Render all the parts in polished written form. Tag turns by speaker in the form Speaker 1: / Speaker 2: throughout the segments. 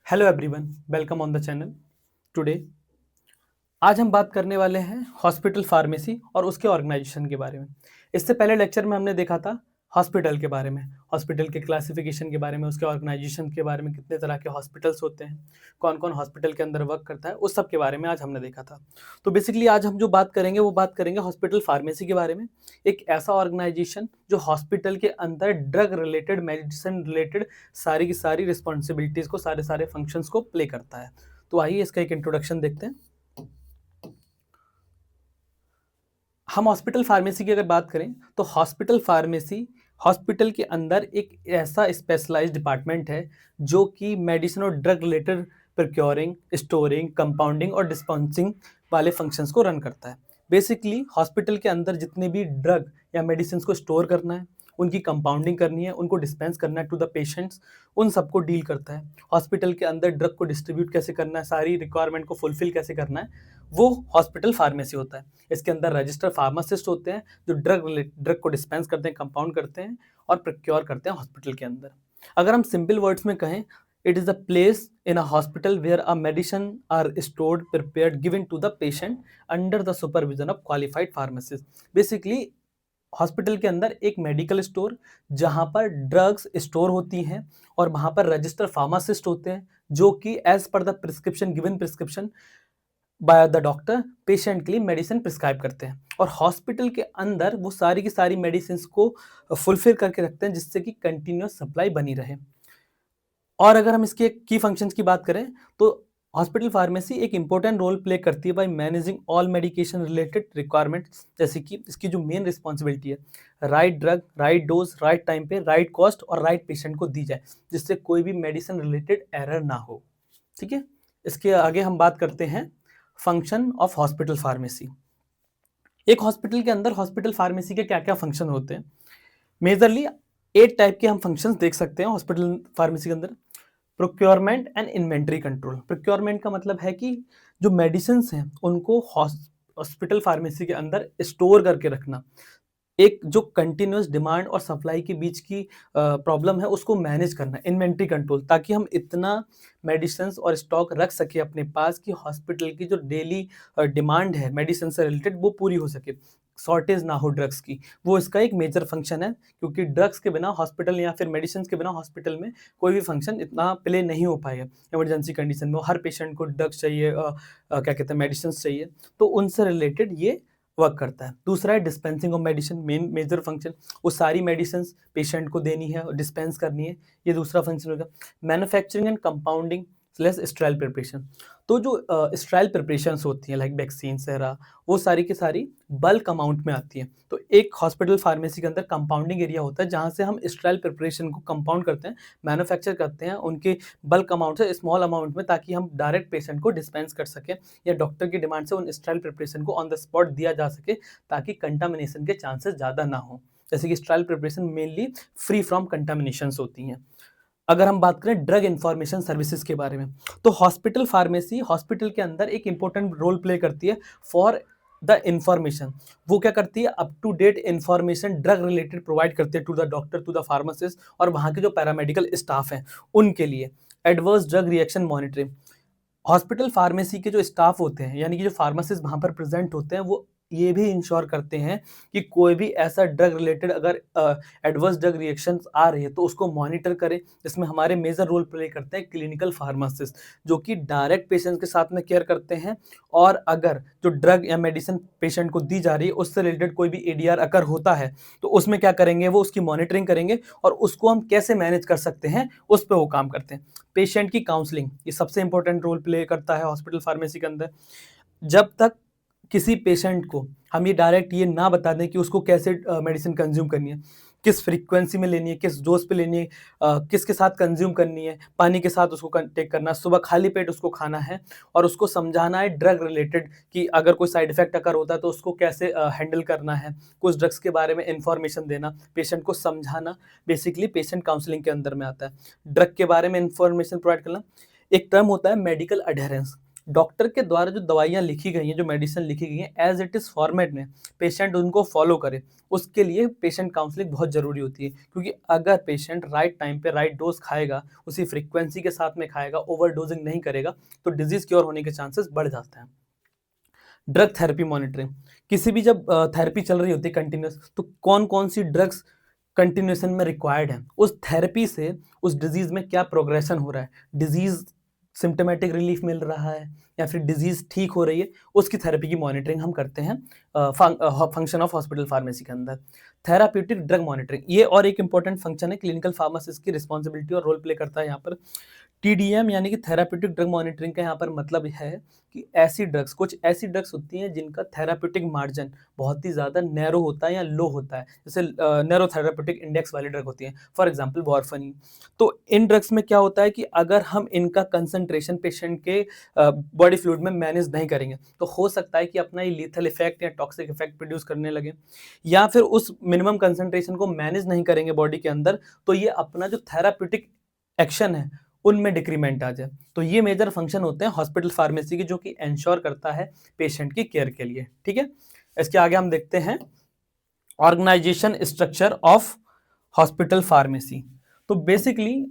Speaker 1: Hello everyone, welcome on the channel. Today आज हम बात करने वाले हैं हॉस्पिटल फार्मेसी और उसके ऑर्गेनाइजेशन के बारे में। इससे पहले लेक्चर में हमने देखा था हॉस्पिटल के बारे में, हॉस्पिटल के क्लासिफिकेशन के बारे में, उसके ऑर्गेनाइजेशन के बारे में, कितने तरह के हॉस्पिटल्स होते हैं, कौन कौन हॉस्पिटल के अंदर वर्क करता है, उस सब के बारे में आज हमने देखा था। तो बेसिकली आज हम जो बात करेंगे वो बात करेंगे हॉस्पिटल फार्मेसी के बारे में। एक ऐसा ऑर्गेनाइजेशन जो हॉस्पिटल के अंदर ड्रग रिलेटेड, मेडिसिन रिलेटेड सारी की सारी रिस्पॉन्सिबिलिटीज़ को, सारे सारे फंक्शंस को प्ले करता है। तो आइए इसका एक इंट्रोडक्शन देखते हैं। हम हॉस्पिटल फार्मेसी की अगर बात करें तो हॉस्पिटल फार्मेसी हॉस्पिटल के अंदर एक ऐसा स्पेशलाइज्ड डिपार्टमेंट है जो कि मेडिसिन और drug related procuring, storing, compounding और डिस्पेंसिंग वाले फंक्शंस को रन करता है। बेसिकली हॉस्पिटल के अंदर जितने भी ड्रग या मेडिसिन को स्टोर करना है, उनकी कंपाउंडिंग करनी है, उनको डिस्पेंस करना है टू द पेशेंट्स, उन सबको डील करता है। हॉस्पिटल के अंदर ड्रग को डिस्ट्रीब्यूट कैसे करना है, सारी रिक्वायरमेंट को फुलफिल कैसे करना है, वो हॉस्पिटल फार्मेसी होता है। इसके अंदर रजिस्टर फार्मासिस्ट होते हैं जो ड्रग को डिस्पेंस करते हैं, कंपाउंड करते हैं और प्रोक्योर करते हैं हॉस्पिटल के अंदर। अगर हम सिंपल वर्ड्स में कहें, it is a place in a hospital where a medicine are stored, prepared, given to the patient under the supervision of qualified pharmacist. Basically hospital के अंदर एक मेडिकल स्टोर जहां पर ड्रग्स स्टोर होती हैं और वहां पर रजिस्टर फार्मासिस्ट होते हैं जो कि as per the prescription, given prescription by the doctor, patient के लिए मेडिसिन प्रिस्क्राइब करते हैं। और हॉस्पिटल के अंदर वो सारी की सारी मेडिसिन को फुलफिल करके रखते हैं जिससे कि कंटिन्यूस सप्लाई बनी रहे। और अगर हम इसके की फंक्शंस की बात करें तो हॉस्पिटल फार्मेसी एक इंपॉर्टेंट रोल प्ले करती है by managing all medication related requirements. जैसे कि इसकी जो मेन रिस्पॉन्सिबिलिटी है, right drug, right dose, right time पे, राइट कॉस्ट और राइट पेशेंट को दी जाए, जिससे कोई भी मेडिसिन रिलेटेड एरर ना हो। ठीक है, इसके आगे हम बात करते हैं फंक्शन ऑफ हॉस्पिटल फार्मेसी। एक हॉस्पिटल के अंदर हॉस्पिटल फार्मेसी के क्या क्या फंक्शन होते हैं? मेजरली 8 टाइप के हम फंक्शंस देख सकते हैं हॉस्पिटल फार्मेसी के अंदर। Procurement and inventory control. Procurement का मतलब है कि जो मेडिसिन हैं उनको हॉस्पिटल फार्मेसी के अंदर स्टोर करके रखना। एक जो कंटिन्यूस डिमांड और सप्लाई के बीच की प्रॉब्लम है उसको मैनेज करना, इन्वेंट्री कंट्रोल, ताकि हम इतना मेडिसिन और स्टॉक रख सके अपने पास कि हॉस्पिटल की जो डेली डिमांड है मेडिसिन से रिलेटेड वो पूरी हो सके, शॉर्टेज ना हो ड्रग्स की। वो इसका एक मेजर फंक्शन है, क्योंकि ड्रग्स के बिना हॉस्पिटल या फिर मेडिसिन के बिना हॉस्पिटल में कोई भी फंक्शन इतना प्ले नहीं हो पाएगा। इमरजेंसी कंडीशन में हर पेशेंट को ड्रग्स चाहिए, क्या कहते हैं, मेडिसिन चाहिए, तो उनसे रिलेटेड ये वर्क करता है। दूसरा है dispensing of medicine, main major function, वो सारी मेडिसिन पेशेंट को देनी है और डिस्पेंस करनी है, ये दूसरा फंक्शन होगा। Manufacturing and compounding slash sterile preparation. तो जो स्टेराइल प्रिपरेशंस होती हैं लाइक वैक्सीन, सेरा, वो सारी की सारी बल्क अमाउंट में आती हैं। तो एक हॉस्पिटल फार्मेसी के अंदर कंपाउंडिंग एरिया होता है जहाँ से हम स्टेराइल प्रिपरेशन को कंपाउंड करते हैं, मैन्युफैक्चर करते हैं उनके बल्क अमाउंट से, स्मॉल अमाउंट में, ताकि हम डायरेक्ट पेशेंट को डिस्पेंस कर सकें या डॉक्टर की डिमांड से उन स्टेराइल प्रिपरेशन को ऑन द स्पॉट दिया जा सके, ताकि कंटामिनेशन के चांसेस ज़्यादा ना हो। जैसे कि sterile preparation mainly free from contaminations होती हैं। अगर हम बात करें ड्रग इंफॉर्मेशन सर्विसेज के बारे में, तो हॉस्पिटल फार्मेसी हॉस्पिटल के अंदर एक इंपॉर्टेंट रोल प्ले करती है फॉर द इंफॉर्मेशन। वो क्या करती है, up to date information drug related provide करती है to the doctor, to the pharmacist और वहाँ के जो पैरामेडिकल स्टाफ हैं उनके लिए। Adverse drug reaction monitoring. Hospital pharmacy के जो स्टाफ होते हैं, यानी कि जो फार्मासिस्ट वहाँ पर प्रेजेंट होते हैं, वो ये भी इंश्योर करते हैं कि कोई भी ऐसा ड्रग रिलेटेड अगर एडवर्स ड्रग रिएक्शंस आ रही है तो उसको मॉनिटर करें। इसमें हमारे मेजर रोल प्ले करते हैं क्लिनिकल फार्मासिस्ट, जो कि डायरेक्ट पेशेंट्स के साथ में केयर करते हैं। और अगर जो ड्रग या मेडिसिन पेशेंट को दी जा रही है उससे रिलेटेड कोई भी एडीआर अगर होता है तो उसमें क्या करेंगे, वो उसकी मॉनिटरिंग करेंगे और उसको हम कैसे मैनेज कर सकते हैं उस पर वो काम करते हैं। पेशेंट की काउंसलिंग, ये सबसे इंपॉर्टेंट रोल प्ले करता है हॉस्पिटल फार्मेसी के अंदर। जब तक किसी पेशेंट को हम ये डायरेक्ट ये ना बता दें कि उसको कैसे मेडिसिन कंज्यूम करनी है, किस फ्रीक्वेंसी में लेनी है, किस डोज पे लेनी है, किसके साथ कंज्यूम करनी है, पानी के साथ उसको टेक करना है, सुबह खाली पेट उसको खाना है, और उसको समझाना है ड्रग रिलेटेड कि अगर कोई साइड इफेक्ट अगर होता है तो उसको कैसे हैंडल करना है, कुछ ड्रग्स के बारे में इंफॉर्मेशन देना, पेशेंट को समझाना, बेसिकली पेशेंट काउंसलिंग के अंदर में आता है। ड्रग के बारे में इंफॉर्मेशन प्रोवाइड करना। एक टर्म होता है मेडिकल अडेरेंस। डॉक्टर के द्वारा जो दवाइयाँ लिखी गई हैं, जो मेडिसिन लिखी गई हैं, एज इट इज़ फॉर्मेट में पेशेंट उनको फॉलो करे, उसके लिए पेशेंट काउंसलिंग बहुत ज़रूरी होती है। क्योंकि अगर पेशेंट राइट टाइम पे राइट डोज खाएगा, उसी फ्रीक्वेंसी के साथ में खाएगा, ओवर डोजिंग नहीं करेगा, तो डिजीज़ क्योर होने के चांसेस बढ़ जाते हैं। ड्रग थेरेपी मॉनिटरिंग, किसी भी जब थेरेपी चल रही होती है कंटिन्यूस, तो कौन कौन सी ड्रग्स कंटिन्यूएशन में रिक्वायर्ड है, उस थेरेपी से उस डिजीज़ में क्या प्रोग्रेशन हो रहा है, डिजीज़ सिम्टोमेटिक रिलीफ मिल रहा है या फिर डिजीज़ ठीक हो रही है, उसकी थेरेपी की मॉनिटरिंग हम करते हैं फंक्शन ऑफ हॉस्पिटल फार्मेसी के अंदर। थेराप्यूटिक ड्रग मॉनिटरिंग, ये और एक इंपॉर्टेंट फंक्शन है, क्लिनिकल फार्मासिस्ट की रिस्पॉन्सिबिलिटी और रोल प्ले करता है यहाँ पर। टीडीएम यानी कि थेराप्यूटिक ड्रग मॉनिटरिंग का यहाँ पर मतलब है कि ऐसी ड्रग्स, कुछ ऐसी ड्रग्स होती हैं जिनका थेराप्यूटिक मार्जिन बहुत ही ज़्यादा नैरो होता है या लो होता है, जैसे नैरो थेराप्यूटिक इंडेक्स वाली ड्रग होती हैं, फॉर एग्जांपल वॉरफरीन। तो इन ड्रग्स में क्या होता है कि अगर हम इनका कंसंट्रेशन पेशेंट के बॉडी फ्लूइड में मैनेज नहीं करेंगे, तो हो सकता है कि अपना ये लीथल इफेक्ट या टॉक्सिक इफेक्ट प्रोड्यूस करने लगे, या फिर उस मिनिमम कंसंट्रेशन को मैनेज नहीं करेंगे बॉडी के अंदर, तो ये अपना जो थेराप्यूटिक एक्शन है उनमें डिक्रीमेंट आ जाए। तो ये मेजर फंक्शन होते हैं हॉस्पिटल फार्मेसी के, जो कि एंश्योर करता है पेशेंट की केयर के लिए। ठीक है, इसके आगे हम देखते हैं organisation structure of hospital pharmacy. तो बेसिकली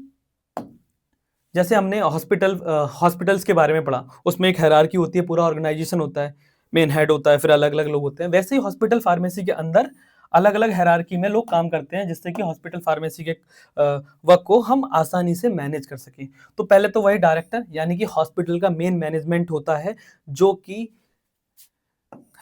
Speaker 1: जैसे हमने हॉस्पिटल्स के बारे में पढ़ा, उसमें एक हायरार्की होती है, पूरा ऑर्गेनाइजेशन होता है, मेन हेड होता है, फिर अलग अलग लोग होते हैं। वैसे ही हॉस्पिटल फार्मेसी के अंदर अलग अलग हायरार्की में लोग काम करते हैं, जिससे कि हॉस्पिटल फार्मेसी के वर्क को हम आसानी से मैनेज कर सकें। तो पहले तो वही डायरेक्टर यानी कि हॉस्पिटल का मेन मैनेजमेंट होता है, जो कि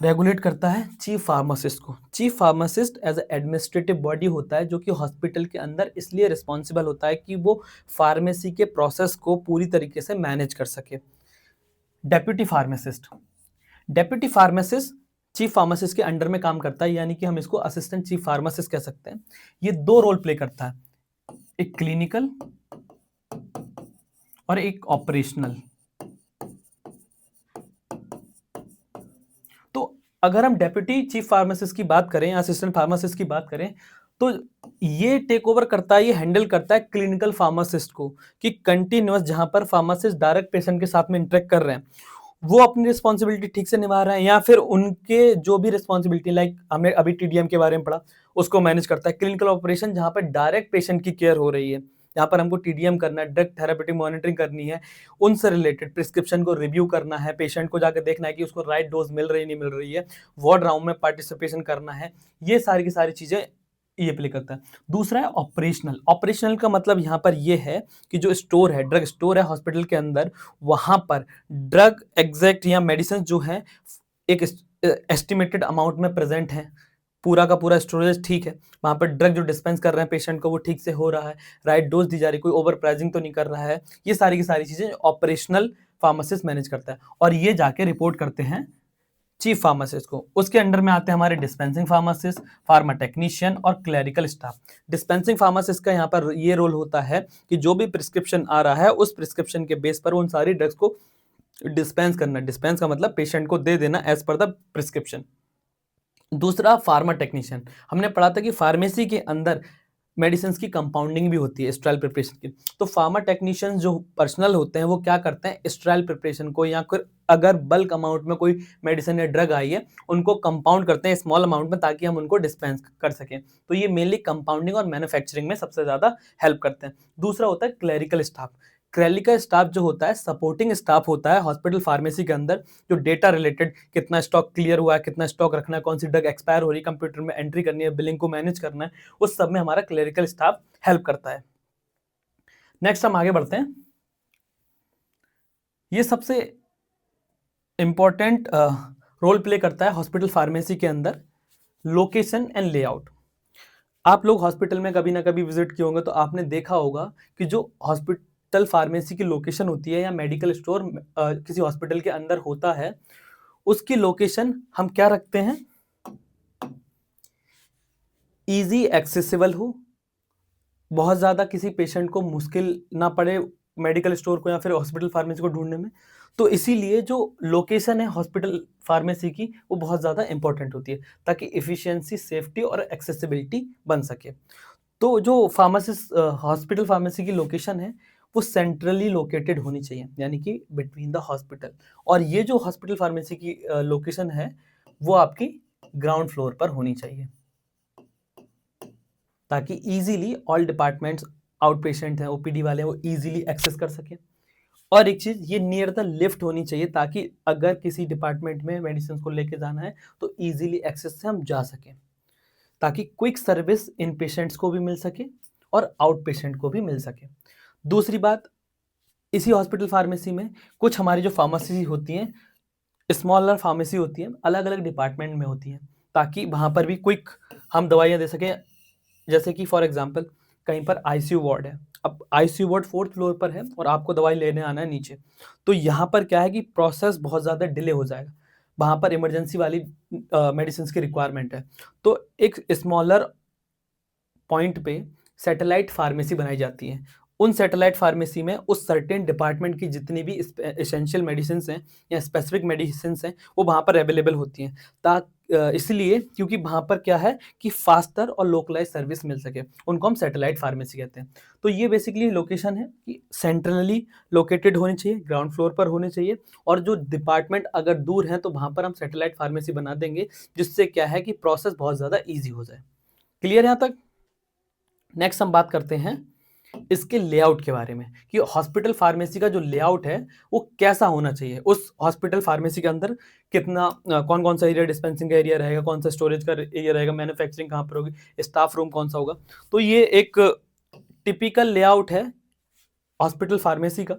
Speaker 1: रेगुलेट करता है चीफ फार्मासिस्ट को। Chief pharmacist as administrative body होता है, जो कि हॉस्पिटल के अंदर इसलिए रिस्पॉन्सिबल होता है कि वो फार्मेसी के प्रोसेस को पूरी तरीके से मैनेज कर सके। Deputy pharmacist, deputy pharmacist chief pharmacist के अंडर में काम करता है, यानी कि हम इसको असिस्टेंट चीफ फार्मासिस्ट कह सकते हैं। ये दो रोल प्ले करता है, एक क्लिनिकल और एक ऑपरेशनल। तो अगर हम डेप्यूटी चीफ फार्मासिस्ट की बात करें या असिस्टेंट फार्मासिस्ट की बात करें, तो ये टेक ओवर करता है, ये हैंडल करता है क्लिनिकल फार्मासिस्ट को, कि कंटिन्यूअस जहां पर फार्मासिस्ट डायरेक्ट पेशेंट के साथ में इंटरेक्ट कर रहे हैं, वो अपनी रिस्पॉन्सिबिलिटी ठीक से निभा रहे हैं, या फिर उनके जो भी रिस्पॉन्सिबिलिटी, लाइक हमने अभी टीडीएम के बारे में पढ़ा, उसको मैनेज करता है। क्लिनिकल ऑपरेशन जहां पर डायरेक्ट पेशेंट की केयर हो रही है, यहाँ पर हमको टीडीएम करना है, ड्रग थेरेपेटिक मॉनिटरिंग करनी है, उनसे रिलेटेड प्रिस्क्रिप्शन को रिव्यू करना है, पेशेंट को जाकर देखना है कि उसको राइट डोज मिल रही नहीं मिल रही है, वार्ड राउंड में पार्टिसिपेशन करना है, ये सारी की सारी चीज़ें ये प्ले करता है। दूसरा है ऑपरेशनल। ऑपरेशनल का मतलब यहाँ पर ये है कि जो स्टोर है, ड्रग स्टोर है हॉस्पिटल के अंदर, वहाँ पर ड्रग एग्जैक्ट या मेडिसिन जो है एक एस्टिमेटेड अमाउंट में प्रेजेंट है, पूरा का पूरा स्टोरेज ठीक है, वहाँ पर ड्रग जो डिस्पेंस कर रहे हैं पेशेंट को वो ठीक से हो रहा है, राइट डोज दी जा रही है, कोई ओवर प्राइजिंग तो नहीं कर रहा है, ये सारी की सारी चीज़ें ऑपरेशनल फार्मासिस्ट मैनेज करता है, और ये जाके रिपोर्ट करते हैं चीफ फार्मासिस्ट को। उसके अंडर में आते हैं हमारे डिस्पेंसिंग फार्मासिस्ट, फार्मा टेक्नीशियन और क्लरिकल स्टाफ। डिस्पेंसिंग फार्मासिस्ट का यहाँ पर ये रोल होता है कि जो भी प्रिस्क्रिप्शन आ रहा है, उस प्रिस्क्रिप्शन के बेस पर उन सारी ड्रग्स को डिस्पेंस करना। डिस्पेंस का मतलब पेशेंट को दे देना एज पर द प्रिस्क्रिप्शन। दूसरा फार्मा टेक्नीशियन, हमने पढ़ा था कि फार्मेसी के अंदर मेडिसिन की कंपाउंडिंग भी होती है स्टेराइल प्रिपरेशन की। तो फार्मा टेक्नीशियंस जो पर्सनल होते हैं वो क्या करते हैं, स्टेराइल प्रिपरेशन को, या फिर अगर बल्क अमाउंट में कोई मेडिसिन या ड्रग आई है, उनको कंपाउंड करते हैं स्मॉल अमाउंट में, ताकि हम उनको डिस्पेंस कर सकें। तो ये मेनली कंपाउंडिंग और मैन्युफैक्चरिंग में सबसे ज़्यादा हेल्प करते हैं। दूसरा होता है क्लरिकल स्टाफ। क्लरिकल स्टाफ जो होता है सपोर्टिंग स्टाफ होता है हॉस्पिटल फार्मेसी के अंदर, जो डेटा रिलेटेड, कितना स्टॉक क्लियर हुआ है, कितना स्टॉक रखना है, कौन सी ड्रग एक्सपायर हो रही है, कंप्यूटर में एंट्री करनी है, बिलिंग को मैनेज करना है, उस सब में हमारा क्लरिकल स्टाफ हेल्प करता है। नेक्स्ट हम आगे बढ़ते हैं। ये सबसे इंपॉर्टेंट रोल प्ले करता है हॉस्पिटल फार्मेसी के अंदर, लोकेशन एंड लेआउट। आप लोग हॉस्पिटल में कभी ना कभी विजिट किए होंगे, तो आपने देखा होगा कि जो हॉस्पिटल फार्मेसी की लोकेशन होती है, या मेडिकल स्टोर किसी हॉस्पिटल के अंदर होता है, उसकी लोकेशन हम क्या रखते हैं, इजी एक्सेसिबल हो, बहुत ज़्यादा किसी पेशेंट को मुश्किल ना पड़े मेडिकल स्टोर को या फिर हॉस्पिटल फार्मेसी को ढूंढने में। तो इसीलिए जो लोकेशन है हॉस्पिटल फार्मेसी की, वो बहुत ज़्यादा इंपॉर्टेंट होती है, ताकि एफिशिएंसी, सेफ्टी और एक्सेसिबिलिटी बन सके। तो जो फार्मासिस्ट हॉस्पिटल फार्मेसी की लोकेशन है वो सेंट्रली लोकेटेड होनी चाहिए, यानी कि बिटवीन द हॉस्पिटल। और ये जो हॉस्पिटल फार्मेसी की लोकेशन है वो आपकी ग्राउंड फ्लोर पर होनी चाहिए, ताकि easily all departments, out patient हैं, ओपीडी वाले हैं, वो इजीली एक्सेस कर सकें। और एक चीज, ये नियर द लिफ्ट होनी चाहिए, ताकि अगर किसी डिपार्टमेंट में मेडिसिन को लेके जाना है तो इजीली एक्सेस से हम जा सकें, ताकि क्विक सर्विस इन पेशेंट्स को भी मिल सके और आउट पेशेंट को भी मिल सके। दूसरी बात, इसी हॉस्पिटल फार्मेसी में कुछ हमारी जो फार्मेसी होती हैं, स्मॉलर फार्मेसी होती है, अलग अलग डिपार्टमेंट में होती हैं, ताकि वहाँ पर भी क्विक हम दवाइयाँ दे सकें। जैसे कि फॉर एग्जांपल कहीं पर आईसीयू वार्ड है, अब आईसीयू वार्ड 4th फ्लोर पर है और आपको दवाई लेने आना है नीचे, तो यहाँ पर क्या है कि प्रोसेस बहुत ज़्यादा डिले हो जाएगा, वहाँ पर इमरजेंसी वाली मेडिसिन की रिक्वायरमेंट है। तो एक स्मॉलर पॉइंट पे सैटेलाइट फार्मेसी बनाई जाती है। उन सैटेलाइट फार्मेसी में उस सर्टेन डिपार्टमेंट की जितनी भी एसेंशियल मेडिसिन हैं या स्पेसिफिक मेडिसिन हैं वो वहाँ पर अवेलेबल होती हैं, इसलिए क्योंकि वहाँ पर क्या है कि फास्टर और लोकलाइज सर्विस मिल सके, उनको हम सैटेलाइट फार्मेसी कहते हैं। तो ये बेसिकली लोकेशन है कि सेंट्रली लोकेटेड होनी चाहिए, ग्राउंड फ्लोर पर होनी चाहिए, और जो डिपार्टमेंट अगर दूर हैं तो वहाँ पर हम सैटेलाइट फार्मेसी बना देंगे, जिससे क्या है कि प्रोसेस बहुत ज़्यादा ईजी हो जाए। क्लियर यहाँ तक? नेक्स्ट हम बात करते हैं इसके लेआउट के बारे में, कि हॉस्पिटल फार्मेसी का जो लेआउट है वो कैसा होना चाहिए। उस हॉस्पिटल फार्मेसी के अंदर कितना कौन कौन सा एरिया डिस्पेंसिंग का एरिया रहेगा, कौन सा स्टोरेज का एरिया रहेगा, मैन्युफैक्चरिंग कहाँ पर होगी, स्टाफ रूम कौन सा होगा। तो ये एक टिपिकल लेआउट है हॉस्पिटल फार्मेसी का।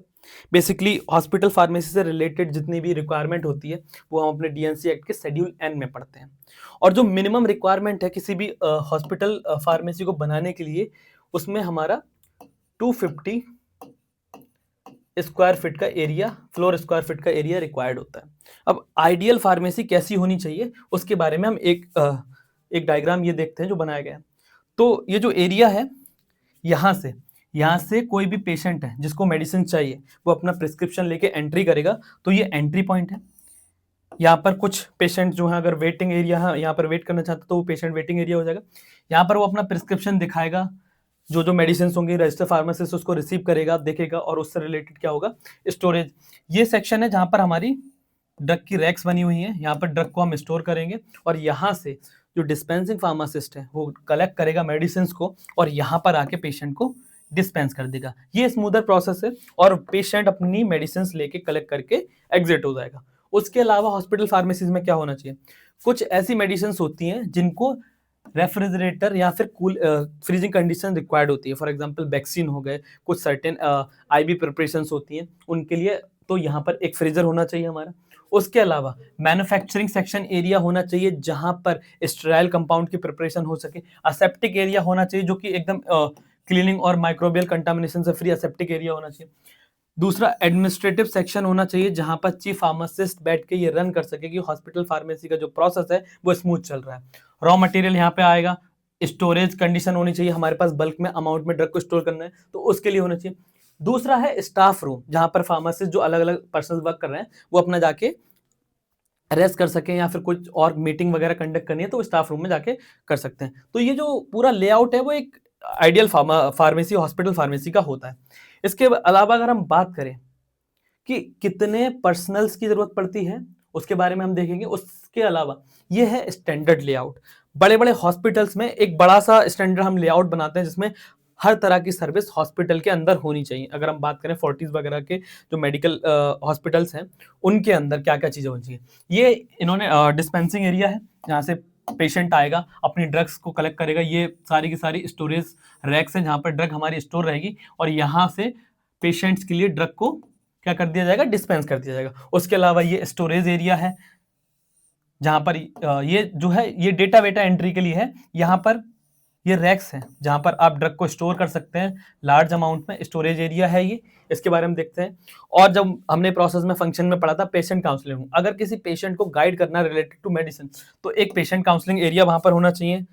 Speaker 1: बेसिकली हॉस्पिटल फार्मेसी से रिलेटेड जितनी भी रिक्वायरमेंट होती है वो हम अपने डीएनसी एक्ट के शेड्यूल एन में पढ़ते हैं। और जो मिनिमम रिक्वायरमेंट है किसी भी हॉस्पिटल फार्मेसी को बनाने के लिए, उसमें हमारा 250 स्क्वायर फीट का एरिया, फ्लोर स्क्वायर फीट का एरिया रिक्वायर्ड होता है। अब आइडियल फार्मेसी कैसी होनी चाहिए उसके बारे में हम एक डायग्राम ये देखते हैं जो बनाया गया है। तो ये जो एरिया है, यहाँ से कोई भी पेशेंट है जिसको मेडिसिन चाहिए वो अपना प्रिस्क्रिप्शन लेके एंट्री करेगा, तो ये एंट्री पॉइंट है। यहाँ पर कुछ पेशेंट जो है अगर वेटिंग एरिया है, यहाँ पर वेट करना चाहता तो वो पेशेंट वेटिंग एरिया हो जाएगा। यहाँ पर वो अपना प्रिस्क्रिप्शन दिखाएगा, जो जो मेडिसिन होंगी रजिस्टर फार्मासिस्ट उसको रिसीव करेगा, देखेगा, और उससे रिलेटेड क्या होगा, स्टोरेज। ये सेक्शन है जहाँ पर हमारी ड्रग की रैक्स बनी हुई हैं, यहाँ पर ड्रग को हम स्टोर करेंगे, और यहाँ से जो डिस्पेंसिंग फार्मासिस्ट है वो कलेक्ट करेगा मेडिसिन को और यहाँ पर आके पेशेंट को डिस्पेंस कर देगा। ये स्मूदर प्रोसेस है और पेशेंट अपनी मेडिसिन लेके कलेक्ट करके एग्जिट हो जाएगा। उसके अलावा हॉस्पिटल फार्मेसीज में क्या होना चाहिए, कुछ ऐसी मेडिसिन होती हैं जिनको रेफ्रिजरेटर या फिर कूल फ्रीजिंग कंडीशन रिक्वायर्ड होती है। फॉर एग्जांपल वैक्सीन हो गए, कुछ सर्टेन आईवी प्रिपरेशंस होती हैं उनके लिए, तो यहाँ पर एक फ्रीजर होना चाहिए हमारा। उसके अलावा मैन्युफैक्चरिंग सेक्शन एरिया होना चाहिए जहां पर स्टेराइल कंपाउंड की प्रिपरेशन हो सके। असेप्टिक एरिया होना चाहिए जो कि एकदम क्लीनिंग और माइक्रोबियल कंटामिनेशन से फ्री असेप्टिक एरिया होना चाहिए। दूसरा, एडमिनिस्ट्रेटिव सेक्शन होना चाहिए जहां पर चीफ फार्मासिस्ट बैठ के ये रन कर सके कि हॉस्पिटल फार्मेसी का जो प्रोसेस है वो स्मूथ चल रहा है। रॉ मटेरियल यहाँ पे आएगा, स्टोरेज कंडीशन होनी चाहिए, हमारे पास बल्क में अमाउंट में ड्रग को स्टोर करना है तो उसके लिए होना चाहिए। दूसरा है स्टाफ रूम, जहां पर फार्मासिस्ट जो अलग अलग पर्सन वर्क कर रहे हैं वो अपना जाके रेस्ट कर सकें, या फिर कुछ और मीटिंग वगैरह कंडक्ट करनी है तो स्टाफ रूम में जाके कर सकते हैं। तो ये जो पूरा लेआउट है वो एक आइडियल फार्मेसी, हॉस्पिटल फार्मेसी का होता है। इसके अलावा अगर हम बात करें कि कितने पर्सनल्स की जरूरत पड़ती है उसके बारे में हम देखेंगे। उसके अलावा ये है स्टैंडर्ड लेआउट। बड़े बड़े हॉस्पिटल्स में एक बड़ा सा स्टैंडर्ड हम लेआउट बनाते हैं जिसमें हर तरह की सर्विस हॉस्पिटल के अंदर होनी चाहिए। अगर हम बात करें फोर्टिस वगैरह के जो मेडिकल हॉस्पिटल्स हैं उनके अंदर क्या क्या चीजें होनी चाहिए, ये इन्होंने डिस्पेंसिंग एरिया है जहाँ से पेशेंट आएगा अपनी ड्रग्स को कलेक्ट करेगा। ये सारी की सारी स्टोरेज रैक्स हैं जहाँ पर ड्रग हमारी स्टोर रहेगी और यहाँ से पेशेंट्स के लिए ड्रग को क्या कर दिया जाएगा, डिस्पेंस कर दिया जाएगा। उसके अलावा ये स्टोरेज एरिया है जहां पर ये जो है ये डेटा वेटा एंट्री के लिए है। यहाँ पर ये रैक्स हैं जहां पर आप ड्रग को स्टोर कर सकते हैं लार्ज अमाउंट में, स्टोरेज एरिया है ये, इसके बारे में देखते हैं। और जब हमने प्रोसेस में फंक्शन में पढ़ा था पेशेंट काउंसलिंग, अगर किसी पेशेंट को गाइड करना रिलेटेड टू मेडिसिन तो एक पेशेंट काउंसलिंग एरिया वहां पर होना चाहिए।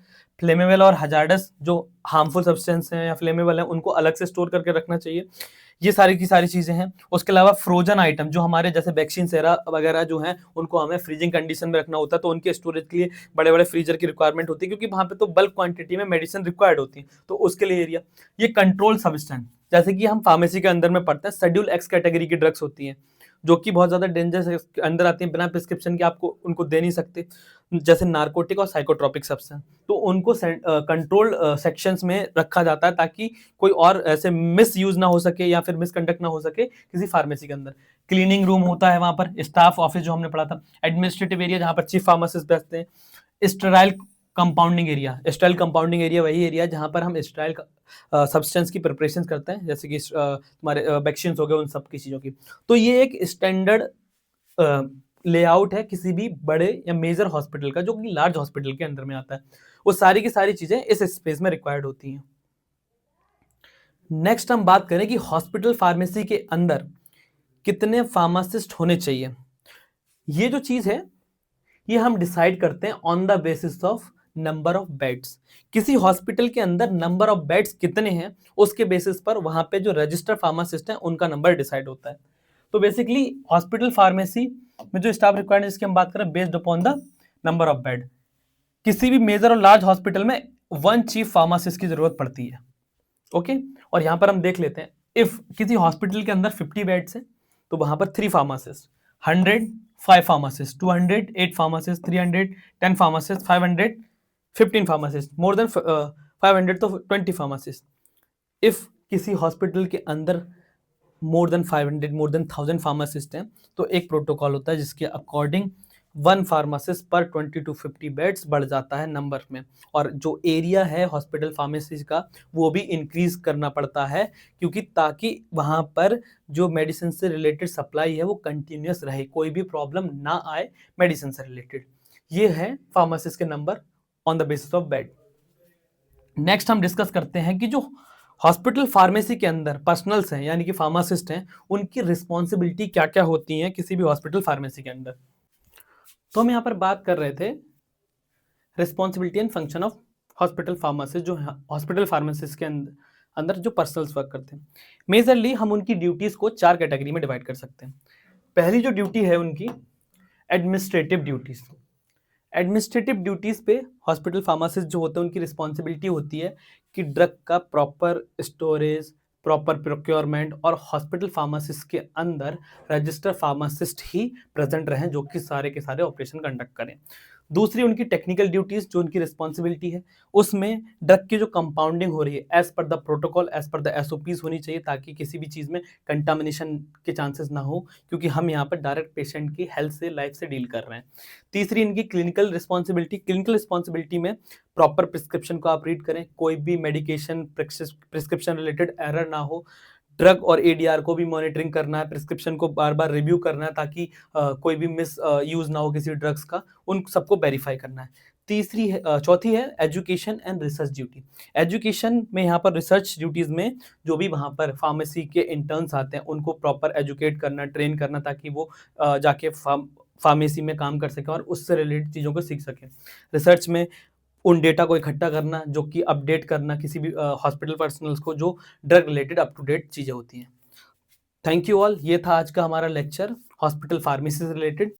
Speaker 1: फ्लेमेबल और हजार्डस जो हार्मफुल सब्सटेंस हैं या फ्लेमेबल हैं उनको अलग से स्टोर करके रखना चाहिए। ये सारी की सारी चीज़ें हैं। उसके अलावा फ्रोजन आइटम जो हमारे जैसे वैक्सीन सेरा वगैरह जो हैं, उनको हमें फ्रीजिंग कंडीशन में रखना होता है, तो उनके स्टोरेज के लिए बड़े-बड़े फ्रीजर की रिक्वायरमेंट होती है, क्योंकि वहाँ पे तो बल्क क्वांटिटी में मेडिसिन रिक्वायर्ड होती है, तो उसके लिए एरिया। ये कंट्रोल सब्सटेंस, जैसे कि हम फार्मेसी के अंदर में पढ़ते हैं, शेड्यूल एक्स कैटेगरी की ड्रग्स होती हैं, जो कि बहुत ज़्यादा डेंजरस अंदर आती हैं, बिना प्रिस्क्रिप्शन के आपको उनको दे नहीं सकते, जैसे नार्कोटिक और साइकोट्रोपिक सब्सटेंस। तो उनको कंट्रोल सेक्शंस में रखा जाता है, ताकि कोई और ऐसे मिस यूज ना हो सके या फिर मिसकंडक्ट ना हो सके किसी फार्मेसी के अंदर। क्लीनिंग रूम होता है वहां पर, स्टाफ ऑफिस जो हमने पढ़ा था, एडमिनिस्ट्रेटिव एरिया जहां पर चीफ फार्मासिस्ट बैठते हैं, sterile compounding area. Sterile compounding area वही एरिया जहां पर हम स्टेराइल सब्सटेंस की प्रिपरेशन करते हैं, जैसे कि तुम्हारे वैक्सीन हो गए, उन सब की चीजों की। तो ये एक स्टैंडर्ड लेआउट है किसी भी बड़े या मेजर हॉस्पिटल का, जो कि लार्ज हॉस्पिटल के अंदर में आता है। वो सारी की सारी चीजें इस स्पेस में रिक्वायर्ड होती हैं। नेक्स्ट हम बात करें कि हॉस्पिटल फार्मेसी के अंदर कितने फार्मासिस्ट होने चाहिए। ये जो चीज है, ये हम डिसाइड करते हैं on the basis of number of beds. किसी हॉस्पिटल के अंदर नंबर ऑफ बेड्स कितने हैं, उसके बेसिस पर वहां पे जो रजिस्टर्ड फार्मासिस्ट हैं उनका नंबर डिसाइड होता है। तो बेसिकली हॉस्पिटल फार्मेसी में जो स्टाफ रिक्वायर्ड, जिसकी हम बात करें based upon the number of bed. किसी भी मेजर और लार्ज हॉस्पिटल में 1 चीफ फार्मासिस्ट की जरूरत पड़ती है। ओके, और यहां पर हम देख लेते हैं, इफ किसी हॉस्पिटल के अंदर 50 बेड्स हैं, तो वहां पर 3 pharmacist, 100 5 pharmacist, 200 8 pharmacist, 300 10 pharmacist, 500 15 pharmacist, more than 500 तो 20 फार्मासिस्ट। इफ किसी हॉस्पिटल के अंदर more than 500 more than 1000 pharmacist हैं, तो एक प्रोटोकॉल होता है जिसके अकॉर्डिंग 1 फार्मासिस्ट पर 20 to 50 बेड्स बढ़ जाता है नंबर में, और जो एरिया है हॉस्पिटल फार्मेसी का वो भी इंक्रीज करना पड़ता है, क्योंकि ताकि वहाँ पर जो मेडिसिन से रिलेटेड सप्लाई है वो कंटिन्यूस रहे, कोई भी प्रॉब्लम ना आए मेडिसिन से रिलेटेड। ये है फार्मासिस्ट के number on the basis of bed. Next हम डिस्कस करते हैं कि जो हॉस्पिटल फार्मेसी के अंदर पर्सनल्स हैं, यानी कि फार्मासिस्ट हैं, उनकी रिस्पॉन्सिबिलिटी क्या क्या होती हैं किसी भी हॉस्पिटल फार्मेसी के अंदर। तो हम यहाँ पर बात कर रहे थे responsibility and function of hospital pharmacist, जो हॉस्पिटल फार्मेसिस्ट के अंदर जो पर्सनल्स वर्क करते हैं। मेजरली हम उनकी ड्यूटीज को 4 कैटेगरी में डिवाइड कर सकते हैं। पहली जो ड्यूटी है उनकी एडमिनिस्ट्रेटिव ड्यूटीज। एडमिनिस्ट्रेटिव ड्यूटीज पे हॉस्पिटल फार्मासिस्ट जो होते हैं उनकी रिस्पॉन्सिबिलिटी होती है कि ड्रग का प्रॉपर स्टोरेज, प्रॉपर प्रोक्योरमेंट, और हॉस्पिटल फार्मासिस्ट के अंदर रजिस्टर्ड फार्मासिस्ट ही प्रेजेंट रहें, जो कि सारे के सारे ऑपरेशन कंडक्ट करें। दूसरी उनकी टेक्निकल ड्यूटीज जो उनकी रिस्पॉन्सिबिलिटी है, उसमें ड्रग की जो कंपाउंडिंग हो रही है as per the protocol, as per the SOPs होनी चाहिए, ताकि किसी भी चीज़ में कंटामिनेशन के चांसेस ना हो, क्योंकि हम यहाँ पर डायरेक्ट पेशेंट की हेल्थ से, लाइफ से डील कर रहे हैं। तीसरी इनकी क्लिनिकल रिस्पॉन्सिबिलिटी। क्लिनिकल रिस्पॉन्सिबिलिटी में प्रॉपर प्रिस्क्रिप्शन को आप रीड करें, कोई भी मेडिकेशन प्रिस्क्रिप्शन रिलेटेड एरर ना हो। ड्रग और एडीआर को भी मॉनिटरिंग करना है, प्रिस्क्रिप्शन को बार बार रिव्यू करना है, ताकि कोई भी मिस यूज ना हो किसी ड्रग्स का, उन सबको वेरीफाई करना है। चौथी है education and research duty. Education में यहाँ पर रिसर्च ड्यूटीज में जो भी वहाँ पर फार्मेसी के इंटर्न्स आते हैं उनको प्रॉपर एजुकेट करना, ट्रेन करना, ताकि वो जाके फार्मेसी में काम कर सकें और उससे रिलेटेड चीज़ों को सीख सकें। रिसर्च में उन डेटा को इकट्ठा करना, जो कि अपडेट करना किसी भी हॉस्पिटल पर्सनल्स को, जो drug related up to date चीज़ें होती हैं। थैंक यू ऑल, ये था आज का हमारा लेक्चर हॉस्पिटल फार्मेसी से रिलेटेड।